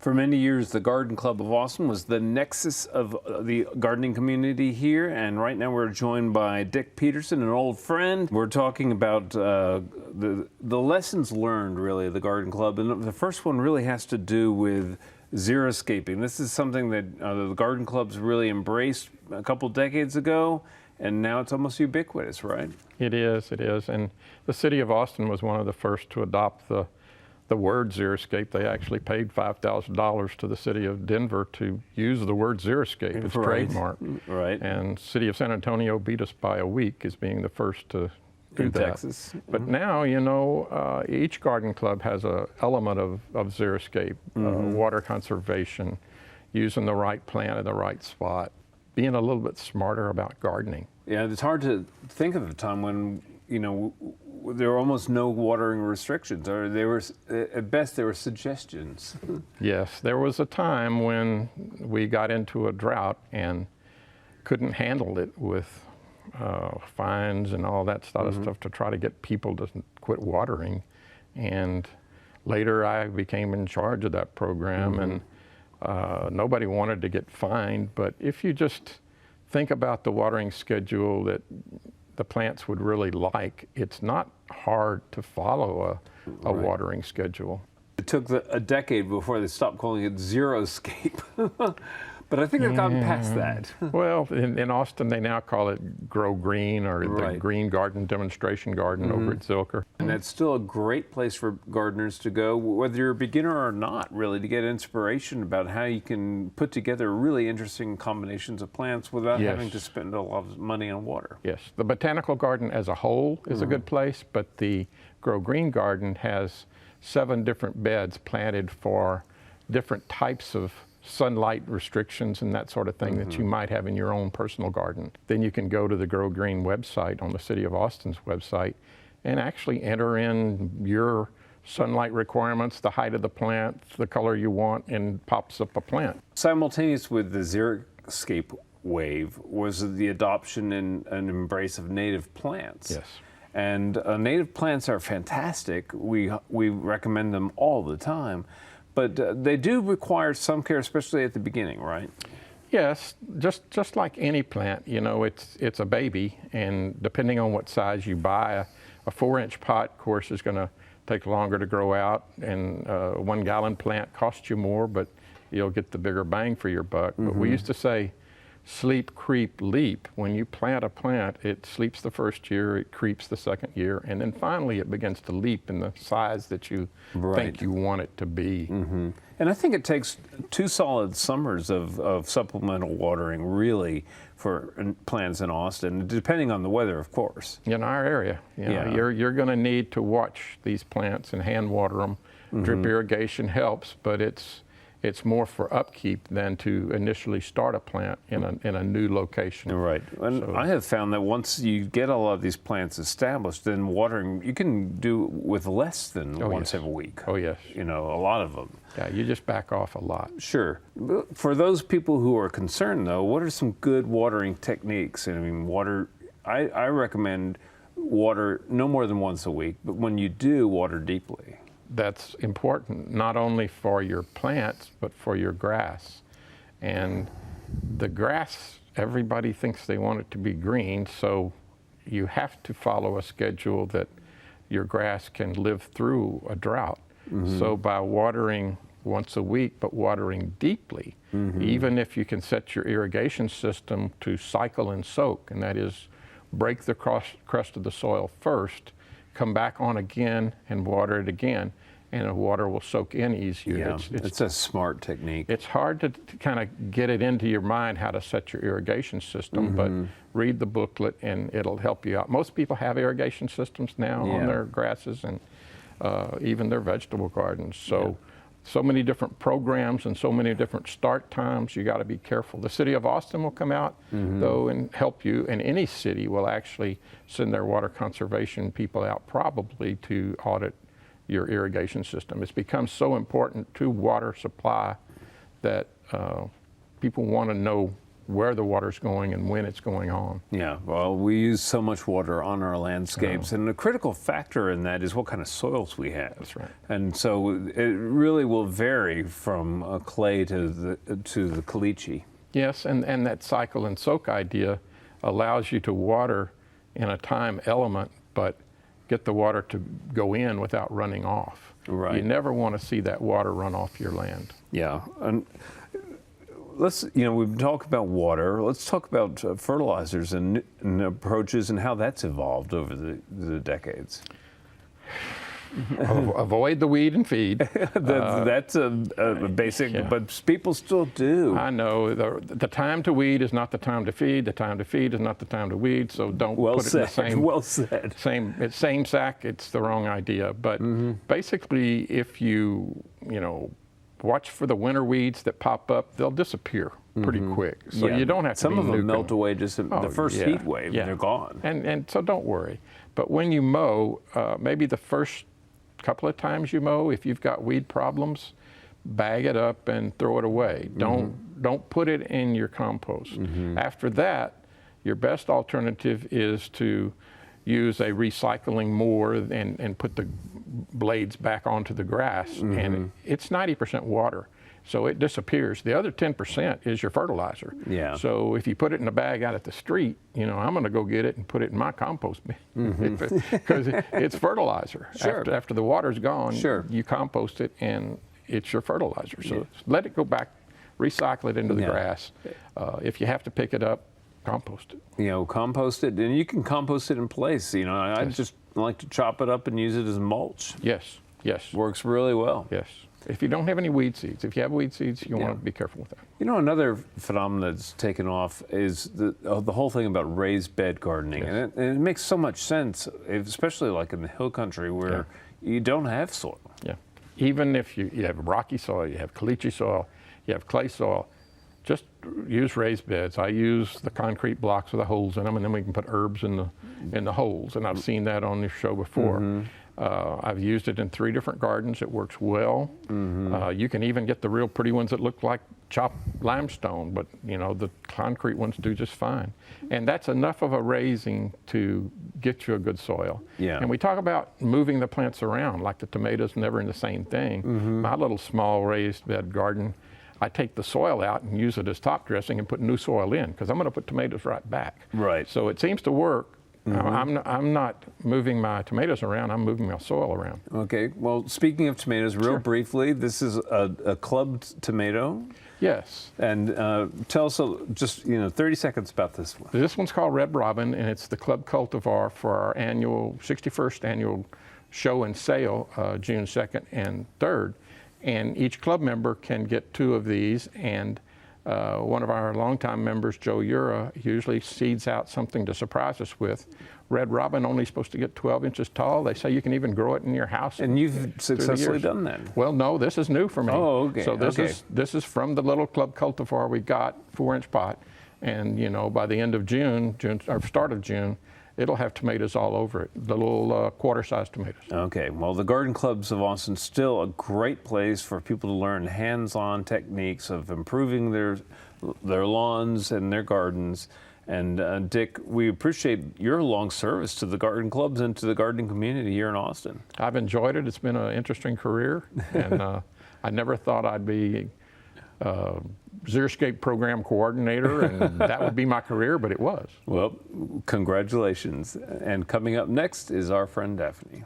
For many years, the Garden Club of Austin was the nexus of the gardening community here, and right now we're joined by Dick Peterson, an old friend. We're talking about the lessons learned, really, of the Garden Club, and the first one really has to do with zero-scaping. This is something that the Garden Club's really embraced a couple decades ago, and now it's almost ubiquitous, right? It is, and the city of Austin was one of the first to adopt the word Xeriscape. They actually paid $5,000 to the city of Denver to use the word Xeriscape. It's trademarked. Right. And city of San Antonio beat us by a week as being the first to do that. Texas. But now, you know, each garden club has an element of Xeriscape, water conservation, using the right plant in the right spot, being a little bit smarter about gardening. Yeah, it's hard to think of a time when, you know, there were almost no watering restrictions, or they were, at best, there were suggestions. Yes, there was a time when we got into a drought and couldn't handle it with fines and all that sort of stuff to try to get people to quit watering. And later I became in charge of that program, and nobody wanted to get fined, but if you just think about the watering schedule that the plants would really like, it's not hard to follow a watering schedule. It took a decade before they stopped calling it zero-scape. But I think they've gotten past that. Well, in Austin, they now call it Grow Green, or the Green Garden Demonstration Garden over at Zilker. And that's still a great place for gardeners to go, whether you're a beginner or not, really, to get inspiration about how you can put together really interesting combinations of plants without having to spend a lot of money on water. Yes, the botanical garden as a whole is a good place, but the Grow Green Garden has 7 different beds planted for different types of sunlight restrictions and that sort of thing that you might have in your own personal garden. Then you can go to the Grow Green website on the City of Austin's website and actually enter in your sunlight requirements, the height of the plant, the color you want, and pops up a plant. Simultaneous with the Xeriscape wave was the adoption and embrace of native plants. Yes. And native plants are fantastic. We recommend them all the time. But they do require some care, especially at the beginning, right? Yes, just like any plant, you know, it's a baby, and depending on what size you buy, a 4-inch pot, of course, is going to take longer to grow out, and a 1-gallon plant costs you more, but you'll get the bigger bang for your buck. But we used to say, sleep, creep, leap. When you plant a plant, it sleeps the first year, it creeps the second year, and then finally it begins to leap in the size that you think you want it to be. And I think it takes 2 solid summers of supplemental watering, really, for plants in Austin, depending on the weather, of course. In our area, you know, you're going to need to watch these plants and hand water them. Drip irrigation helps, but it's more for upkeep than to initially start a plant in a new location. Right. And so, I have found that once you get a lot of these plants established, then watering you can do with less than once every week. Oh, yes. You know, a lot of them. Yeah, you just back off a lot. Sure. For those people who are concerned, though, what are some good watering techniques? I mean, I recommend water no more than once a week, but when you do, water deeply. That's important, not only for your plants, but for your grass. And the grass, everybody thinks they want it to be green, so you have to follow a schedule that your grass can live through a drought. So by watering once a week, but watering deeply, even if you can set your irrigation system to cycle and soak, and that is break the crust of the soil first, come back on again and water it again, and the water will soak in easier. Yeah, it's a smart technique. It's hard to kind of get it into your mind how to set your irrigation system, but read the booklet and it'll help you out. Most people have irrigation systems now on their grasses and even their vegetable gardens. So many different programs and so many different start times. You got to be careful. The City of Austin will come out, though, and help you, and any city will actually send their water conservation people out probably to audit your irrigation system. It's become so important to water supply that people want to know where the water's going and when it's going on. Yeah, well, we use so much water on our landscapes, and a critical factor in that is what kind of soils we have. That's right. And so it really will vary from clay to the caliche. Yes, and that cycle and soak idea allows you to water in a time element, but get the water to go in without running off. Right. You never want to see that water run off your land. Yeah. And we've been talking about water. Let's talk about fertilizers and approaches and how that's evolved over the decades. Avoid the weed and feed. That's a basic, yeah. but people still do. I know. The time to weed is not the time to feed. The time to feed is not the time to weed. So don't put it in the same. Well said. Same sack. It's the wrong idea. But basically, if you watch for the winter weeds that pop up, they'll disappear pretty quick. So you don't have to. Some be of them nuking. melt away just in the first heat wave, and they're gone. And so don't worry. But when you mow, maybe the first couple of times you mow, if you've got weed problems, bag it up and throw it away. Don't put it in your compost. After that, your best alternative is to use a recycling mower and put the blades back onto the grass. And it's 90% water, so it disappears. The other 10% is your fertilizer. Yeah. So if you put it in a bag out at the street, I'm going to go get it and put it in my compost bin because it's fertilizer. Sure. After the water's gone, sure. you compost it and it's your fertilizer. So let it go back, recycle it into the grass. If you have to pick it up, compost it. Compost it, and you can compost it in place. I just like to chop it up and use it as mulch. Yes. Works really well. Yes. If you don't have any weed seeds, if you have weed seeds, you want to be careful with that. Another phenomenon that's taken off is the whole thing about raised bed gardening. Yes. And it makes so much sense, especially like in the hill country where you don't have soil. Yeah. Even if you have rocky soil, you have caliche soil, you have clay soil, just use raised beds. I use the concrete blocks with the holes in them, and then we can put herbs in the holes. And I've seen that on this show before. I've used it in 3 different gardens. It works well. You can even get the real pretty ones that look like chopped limestone, but the concrete ones do just fine. And that's enough of a raising to get you a good soil. Yeah. And we talk about moving the plants around, like the tomatoes never in the same thing. My little small raised bed garden, I take the soil out and use it as top dressing and put new soil in because I'm going to put tomatoes right back. Right. So it seems to work. I'm not moving my tomatoes around, I'm moving my soil around. Okay, well, speaking of tomatoes, real briefly, this is a clubbed tomato. Yes. And tell us just 30 seconds about this one. This one's called Red Robin, and it's the club cultivar for our 61st annual show and sale, June 2nd and 3rd. And each club member can get 2 of these, and one of our longtime members, Joe Ura, usually seeds out something to surprise us with. Red Robin only supposed to get 12 inches tall. They say you can even grow it in your house. And you've successfully done that. Well, no, this is new for me. Oh, okay. So this is from the little club cultivar we got, 4-inch pot. And by the end of June or start of June, it'll have tomatoes all over it, little quarter-sized tomatoes. Okay, well, the Garden Clubs of Austin still a great place for people to learn hands-on techniques of improving their lawns and their gardens. And Dick, we appreciate your long service to the garden clubs and to the gardening community here in Austin. I've enjoyed it. It's been an interesting career, and I never thought I'd be Xeriscape program coordinator, and that would be my career, but it was. Well, congratulations. And coming up next is our friend Daphne.